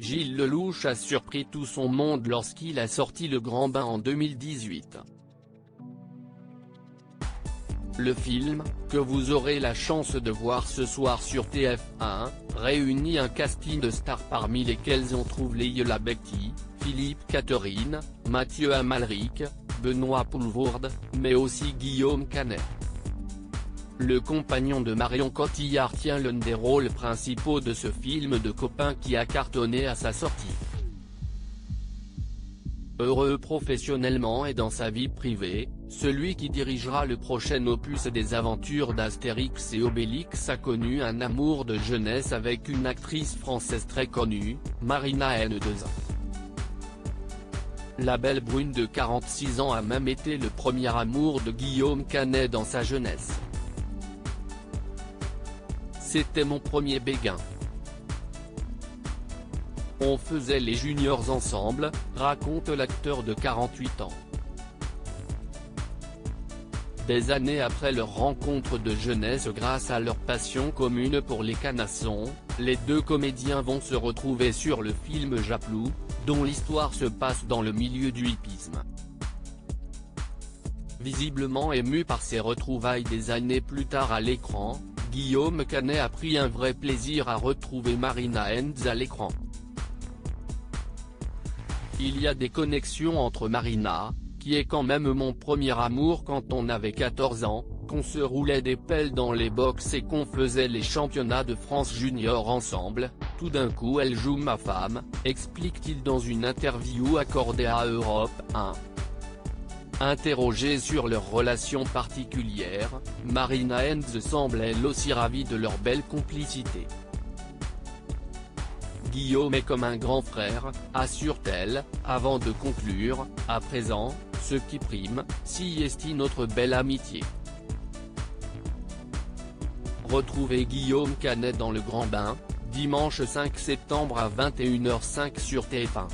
Gilles Lellouche a surpris tout son monde lorsqu'il a sorti Le Grand Bain en 2018. Le film, que vous aurez la chance de voir ce soir sur TF1, réunit un casting de stars parmi lesquels on trouve Leila Bekti, Philippe Catherine, Mathieu Amalric, Benoît Poelvoorde, mais aussi Guillaume Canet. Le compagnon de Marion Cotillard tient l'un des rôles principaux de ce film de copain qui a cartonné à sa sortie. Heureux professionnellement et dans sa vie privée, celui qui dirigera le prochain opus des aventures d'Astérix et Obélix a connu un amour de jeunesse avec une actrice française très connue, Marina N2A. La belle brune de 46 ans a même été le premier amour de Guillaume Canet dans sa jeunesse. C'était mon premier béguin. On faisait les juniors ensemble, raconte l'acteur de 48 ans. Des années après leur rencontre de jeunesse grâce à leur passion commune pour les canassons, les deux comédiens vont se retrouver sur le film Japlou, dont l'histoire se passe dans le milieu du hippisme. Visiblement ému par ces retrouvailles des années plus tard à l'écran, Guillaume Canet a pris un vrai plaisir à retrouver Marina N2A à l'écran. Il y a des connexions entre Marina, qui est quand même mon premier amour quand on avait 14 ans, qu'on se roulait des pelles dans les box et qu'on faisait les championnats de France junior ensemble, tout d'un coup elle joue ma femme, explique-t-il dans une interview accordée à Europe 1. Interrogée sur leur relation particulière, Marina N2A semble elle aussi ravie de leur belle complicité. Guillaume est comme un grand frère, assure-t-elle, avant de conclure, à présent, ce qui prime, si est notre belle amitié. Retrouvez Guillaume Canet dans Le Grand Bain, dimanche 5 septembre à 21h05 sur TF1.